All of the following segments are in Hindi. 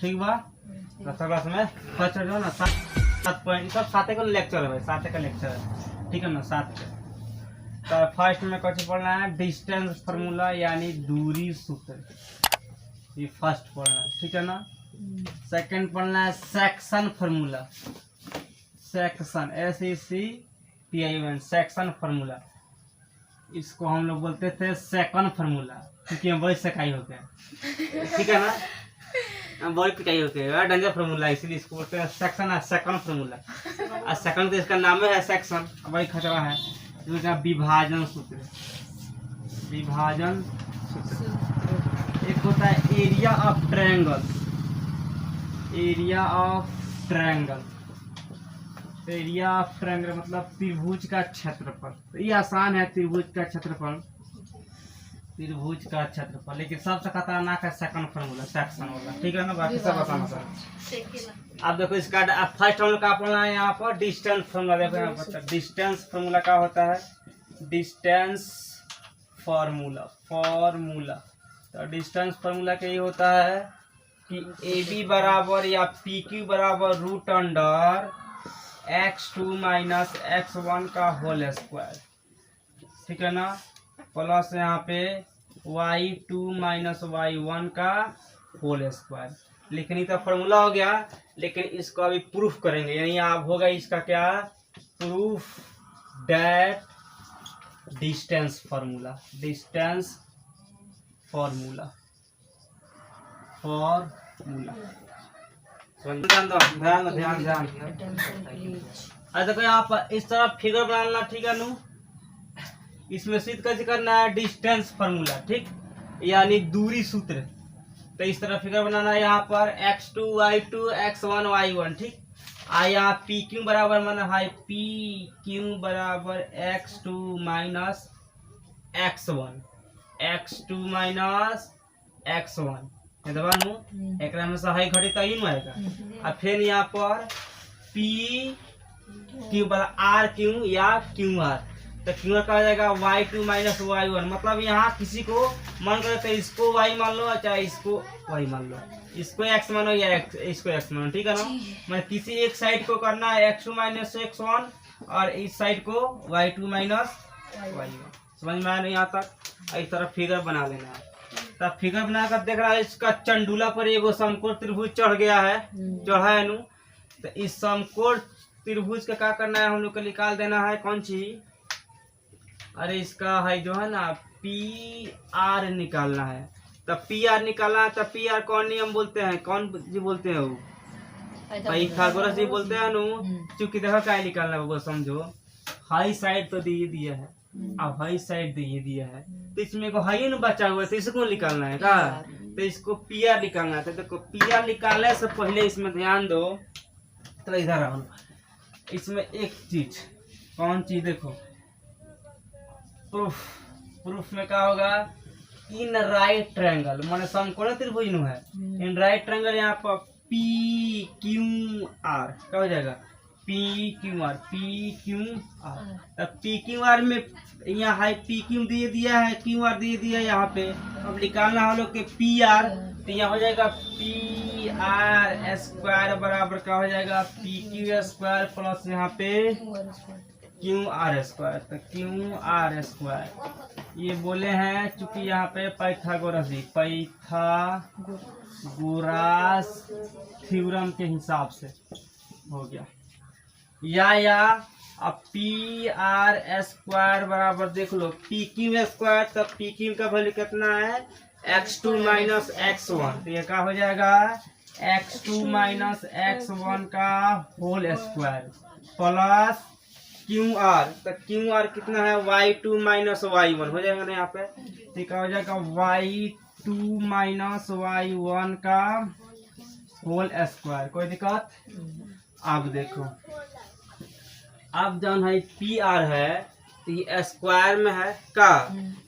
ठीक बा। दसवीं क्लास में फर्स्ट जो ना 7 पॉइंट सब 7 का लेक्चर है भाई, 7 का लेक्चर है, ठीक है ना 7 का। तो फर्स्ट में कुछ पढ़ना है डिस्टेंस फार्मूला यानी दूरी सूत्र, ये फर्स्ट पढ़ना है, ठीक है ना। सेकंड पढ़ना है section formula, section SECTION section formula, इसको हम लोग बोलते थे सेकंड फार्मूला क्योंकि हम बड़ी सकाई होते हैं, ठीक है ना, हम बड़ी पिटाई होते हैं डेंजर फार्मूला, इसलिए इसको बोलते हैं सेक्शन है सेकंड फार्मूला। और सेकंड तो इसका नाम है सेक्शन, बड़ी खतरा है। इसका विभाजन सूत्र, विभाजन सूत्र। एक होता है area of triangle, area of triangle, area of triangle मतलब त्रिभुज का क्षेत्रफल। तो ये आसान है, त्रिभुज का क्षेत्रफल, त्रिभुज का क्षेत्रफल। लेकिन सबसे खतरनाक है सेकंड फार्मूला, सेक्शन वाला, ठीक है ना। बाकी सब आसान होता है। अब देखो इसका फर्स्ट हम लोग का पढ़ना है यहाँ पर डिस्टेंस फार्मूला। देखो यहाँ पर डिस्टेंस फार्मूला क्या होता है, डिस्टेंस फार्मूला, फार्मूला। तो डिस्टेंस फार्मूला क्या होता है कि AB बराबर या PQ बराबर root under x2 minus x1 का होल स्क्वायर, ठीक है ना, प्लस यहाँ पे y2 माइनस y1 का होल स्क्वायर। लेकिन ये तो फार्मूला हो गया, लेकिन इसको अभी प्रूफ करेंगे, यानी आप होगा इसका क्या proof that distance formula, distance formula, formula ध्यान दो, ध्यान ध्यान ध्यान। अरे देखो यहाँ पर इस तरह फिगर बनाना, ठीक है नू। इसमें सिद्ध कैसे करना है डिस्टेंस फार्मूला, ठीक, यानी दूरी सूत्र। तो इस तरह फिगर बनाना है यहाँ पर x2 y2 x1 y1, ठीक। यहाँ PQ बराबर माना है PQ बराबर x2 minus x1, x2 minus x1 एक हमेशा हाई घड़ी तभी में आएगा। और फिर यहाँ पर P Q R Q या Q R, तो Q R का हो जाएगा y2 माइनस y1। मतलब यहाँ किसी को मन करे तो इसको y मान लो, चाहे इसको y मान लो, इसको x मानो या इसको x मानो, ठीक है ना। मतलब किसी एक साइड को करना है x2 माइनस x1 और इस साइड को y2 माइनस y1। समझ में आया नहीं यहाँ तक। इस तरह फिगर बना लेना है। तब फिगर बनाकर देख रहा है इसका चंडूला पर एगो समकोण त्रिभुज चढ़ गया है, चढ़ा है नु। तो इस समकोण त्रिभुज का क्या करना है, हम लोग को निकाल देना है कौन चीज, अरे इसका है जो है ना PR निकालना है। तब PR निकालना है, तब PR कौन नियम बोलते हैं, कौन जी बोलते हैं वो पाइथागोरस जी बोलते हैं नु। चूंकि देखो क्या निकालना है वो समझो, हाई साइड तो दिए दिया है, अब हाई साइड दिए दिया है, तो इसमें को हाई न बचा हुआ है, तो इसको निकालना है का, तो इसको PR निकालना है। तो देखो PR निकालने से पहले इसमें ध्यान दो, तो इधर आओ, इसमें एक चीज, कौन चीज देखो, प्रूफ, प्रूफ में क्या होगा, इन राइट ट्रायंगल माने समकोण त्रिभुज नु है, इन राइट ट्रायंगल यहाँ पर PQR क्या हो जाएगा PQR, PQR। तब PQR में यहाँ है PQ दिए दिया है, QR दिए दिया है यहाँ पे। अब निकालना हम लोग के PR, तो यहाँ हो जाएगा PR स्क्वायर बराबर क्या हो जाएगा PQ स्क्वायर प्लस यहाँ पे QR स्क्वायर। तो QR स्क्वायर ये बोले हैं चूंकि यहाँ पे पाइथागोरस जी, पाइथागोरस थ्योरम के हिसाब से हो गया। या अब PR स्क्वायर बराबर देख लो PQ स्क्वायर, तब PQ का वैल्यू कितना है x2 माइनस x1, तो ये क्या हो जाएगा x2 माइनस x1 का होल स्क्वायर प्लस QR, तो QR कितना है y2 माइनस y1 हो जाएगा ना यहाँ पे, ठीक हो जाएगा y2 माइनस y1 का होल स्क्वायर। कोई दिक्कत। अब देखो, अब जब है PR है तो ये स्क्वायर में है का,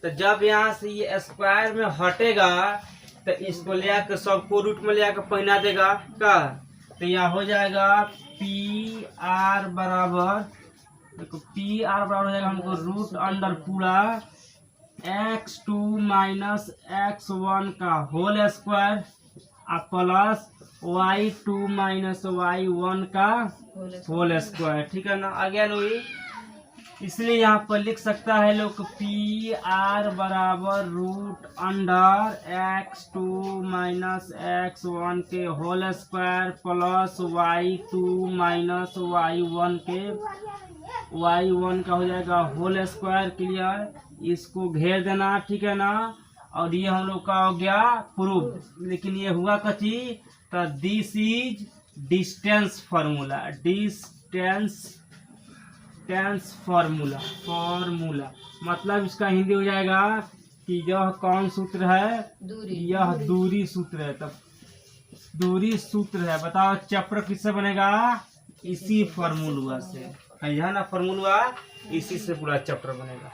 तो जब यहाँ से ये स्क्वायर में हटेगा तो इसको ले आकर सबको रूट में ले आकर पहना देगा का, तो यहाँ हो जाएगा PR बराबर, देखो PR बराबर हो जाएगा हमको रूट अंडर पूरा x2 माइनस x1 का whole square plus y2 minus y1 का होल स्क्वायर, ठीक है ना। आगे नो इसलिए यहाँ पर लिख सकता है लोग पी आर बराबर root under x2 minus x1 के whole square plus y2 minus y1 के y1 का हो जाएगा होल स्क्वायर। क्लियर, इसको घेर देना, ठीक है ना। और ये हम लोग का हो गया प्रूफ। लेकिन ये हुआ कची, तो this is distance formula, distance formula मतलब इसका हिंदी हो जाएगा कि यह कौन सूत्र है, यह दूरी सूत्र है। तब दूरी सूत्र है, बताओ चैप्टर किससे बनेगा, इसी फार्मूला से, है ना। फार्मूला इसी से पूरा चैप्टर बनेगा।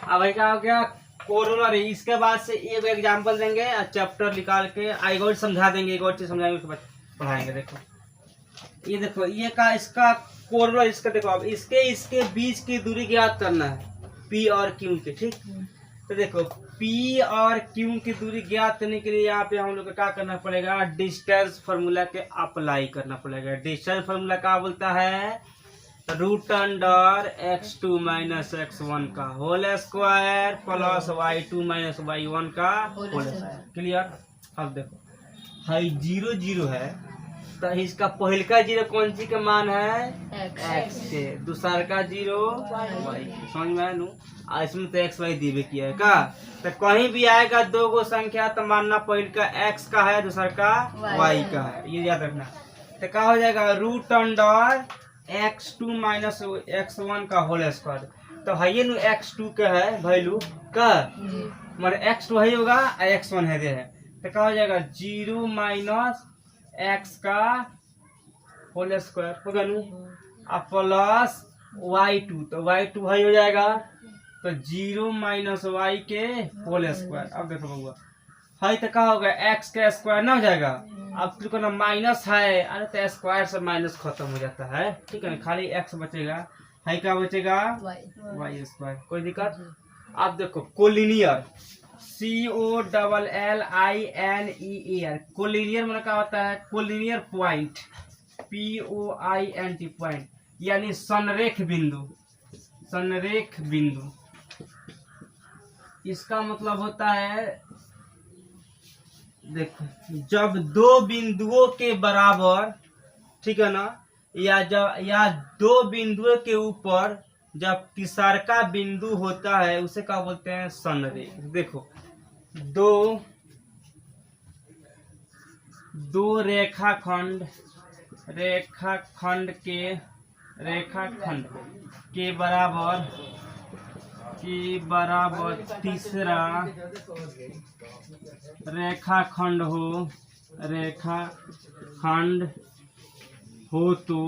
अब क्या हो गया कोरोलरी। इसके बाद से एक एग्जांपल देंगे और चैप्टर निकाल के एक और समझा देंगे, एक और चीज समझाएंगे, उसके बाद पढ़ाएंगे। देखो ये देखो ये का इसका कोरोलर, इसका देखो अब इसके बीच की दूरी ज्ञात करना है, पी और क्यू की, ठीक। तो देखो पी और क्यू की दूरी ज्ञात करने के लिए यहाँ पे हम लोग को क्या करना पड़ेगा, डिस्टेंस फार्मूला के अप्लाई करना पड़ेगा। डिस्टेंस फार्मूला क्या बोलता है, root under x2 minus x1 का whole square plus y2 minus y1 का होल स्क्वायर। क्लियर। अब देखो हाई 0 0 है, तो इसका पहल का जीरो कौन सी का मान है, x के, दूसरा का जीरो y, समझ में आया नू। इसमें तो x y दिए किया है का, तो कहीं भी आएगा दो गो संख्या तो मानना पहल का x का है, दूसरा का y का है, ये याद रखना। तो क्या हो जाएगा root under x2 minus x1 का होल स्क्वायर। तो है ये x2 का है वैल्यू का, मतलब x2 है होगा x1 है दे है। तो क्या हो जाएगा 0 माइनस x का होल स्क्वायर होगा नू, प्लस y2, तो y2 है हो जाएगा, तो 0 माइनस y के होल स्क्वायर। अब देखो बउआ है तो क्या होगा x का स्क्वायर ना हो जाएगा। अब क्योंकि ना माइनस है, अरे तो स्क्वायर से माइनस खत्म हो जाता है, ठीक है ना, खाली x बचेगा, है क्या बचेगा y स्क्वायर, कोई दिक्कत। अब देखो कोलिनियर, COLLINER, कोलिनियर मतलब क्या होता है, कोलिनियर पॉइंट, POINT पॉइंट, यानी संरेख बिंदु, संरेख बिंदु। इसका मतलब होता है देखो जब दो बिंदुओं के बराबर, ठीक है ना, या दो बिंदुओं के ऊपर जब तीसरा बिंदु होता है उसे क्या बोलते हैं, संरेख। देखो दो रेखाखंड के बराबर तीसरा रेखाखंड हो तो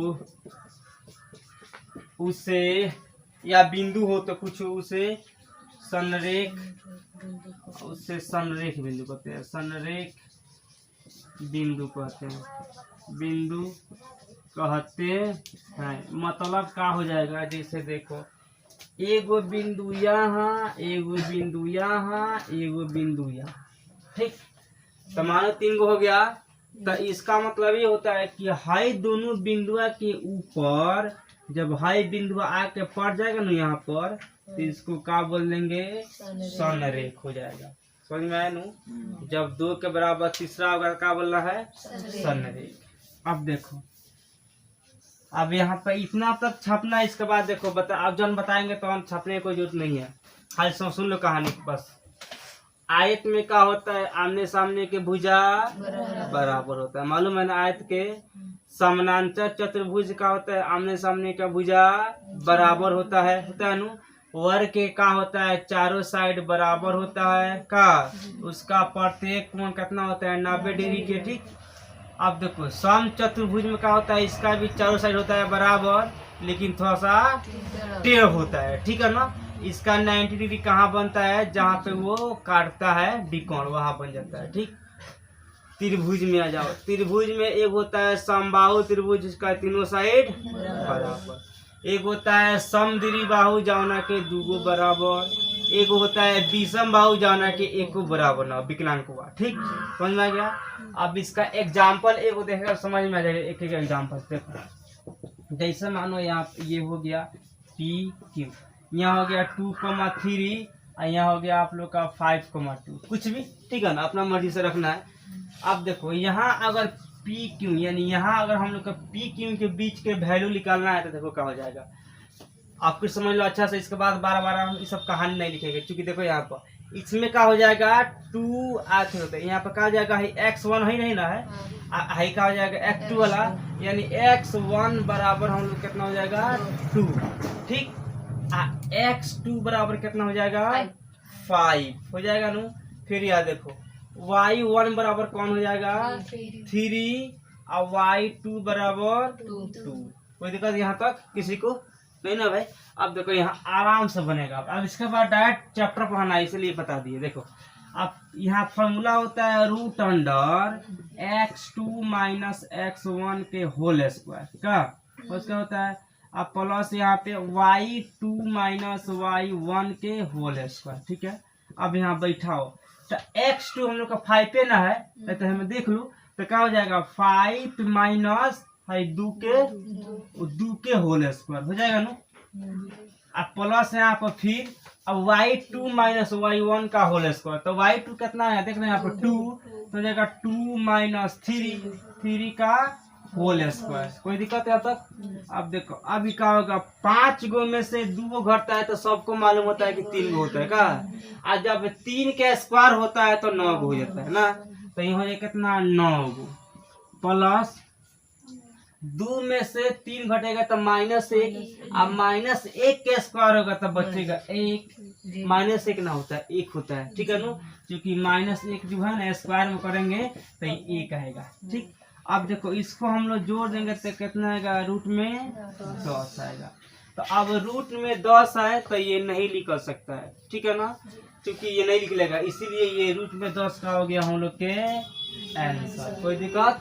उसे, या बिंदु हो तो कुछ, उसे संरेख बिंदु कहते हैं, संरेख बिंदु कहते हैं, बिंदु कहते हैं। मतलब क्या हो जाएगा, जैसे देखो एगो बिंदु यहाँ, एगो बिंदु यहाँ, एगो बिंदु यहाँ, ठीक। तो मानो 3 गो हो गया। तो इसका मतलब ये होता है कि हाई दोनों बिंदुआ के ऊपर जब हाई बिंदु आके पड़ जाएगा ना यहाँ पर, तो इसको क्या बोल देंगे, संरेख हो जाएगा। समझ में आया नू। जब 2 के बराबर तीसरा होगा क्या बोल रहा है, संरेख। अब देखो अब यहाँ पे इतना तक छपना है, इसके बाद देखो अब जब बताएंगे तो हम छपने की कोई जरूरत नहीं है, खाली सुन लो कहानी बस। आयत में क्या होता है, आमने सामने के भुजा बराबर होता है, मालूम है ना। आयत के समानांतर चतुर्भुज का होता है, आमने सामने का भुजा बराबर होता है नु। वर्ग के क्या होता है, चारों साइड बराबर होता है का, उसका प्रत्येक कोण कितना होता है, 90 डिग्री के, ठीक। अब देखो सम चतुर्भुज में क्या होता है, इसका भी चारों साइड होता है बराबर, लेकिन थोड़ा सा टेढ़ होता है, ठीक है ना। इसका 90 डिग्री कहाँ बनता है, जहाँ पे वो काटता है डिकोण, वहां बन जाता है, ठीक। त्रिभुज में आ जाओ, त्रिभुज में एक होता है समबाहु त्रिभुज, जिसका तीनों साइड बराबर। एक होता है समद्विबाहु, जौना के 2 गो बराबर। एक होता है विषम बाहु जाना कि एक को बराबर ना विकलांग हुआ। ठीक, समझ में आ गया। अब इसका एग्जाम्पल एक को देखेगा समझ में आ जाएगा। एक एक एग्जाम्पल देखो, जैसे मानो यहाँ ये हो गया पी क्यू, यहाँ हो गया 2,3 और यहाँ हो गया आप लोग का 5,2, कुछ भी ठीक है ना, अपना मर्जी से रखना है। अब देखो यहाँ अगर पी क्यू यानी यहाँ अगर हम लोग का पी क्यू के बीच के वैल्यू निकालना है तो देखो क्या हो जाएगा, आप कुछ समझ लो अच्छा से। इसके बाद 12 हम ये सब कहानी नहीं लिखेंगे, क्योंकि देखो यहाँ पर इसमें क्या हो जाएगा 2 आते होते हैं, यहाँ पर क्या हो जाएगा x1 ही नहीं ना है, हाई का हो जाएगा x2 वाला, यानी x1 बराबर हम लोग कितना हो जाएगा 2। ठीक, x2 बराबर कितना हो जाएगा 5 हो जाएगा नु। फिर यहाँ देखो y1 बराबर कौन हो जाएगा 3 और y2 बराबर 2। कोई दिक्कत यहाँ तक किसी को नहीं ना भाई। अब देखो यहाँ आराम से बनेगा। अब इसके बाद डायरेक्ट चैप्टर पढ़ाना है इसलिए बता दिए। देखो अब यहाँ फॉर्मूला होता है root under x2 minus x1 के होल स्क्वायर का, उसका होता है अब प्लस यहाँ पे y2 माइनस y1 के होल स्क्वायर। ठीक है, अब यहाँ बैठाओ तो x2 हम लोग का 5 पे ना है तो हमें देख लो तो क्या हो जाएगा 5 माइनस 2 के होल स्क्वायर हो जाएगा ना। अब प्लस यहाँ पर फिर अब y2 माइनस y1 का होल स्क्वायर, तो y2 कितना है देख रहे हैं यहाँ पर 2 तो हो जाएगा 2 माइनस 3 का होल स्क्वायर। कोई दिक्कत है अब तक। अब देखो अभी क्या होगा 5 गो में से 2 गो घटता है तो सबको मालूम होता है कि 3 गो होता है का, और जब 3 के स्क्वायर होता है तो 9 गो हो जाता है ना। तो ये हो जाएगा कितना 9 गो प्लस 2 में से 3 घटेगा तो -1, अब -1 के स्क्वायर होगा तो बचेगा 1, -1 ना होता है 1 होता है। ठीक है ना, क्योंकि -1 जो है ना स्क्वायर में करेंगे तो ये 1 आएगा। ठीक, अब देखो इसको हम लोग जोड़ देंगे तो कितना आएगा रूट में 10 आएगा। तो अब रूट में 10 आए तो ये नहीं निकल सकता है। ठीक है ना, क्योंकि ये नहीं निकलेगा इसीलिए ये रूट में 10 का हो गया हम लोग के आंसर। कोई दिक्कत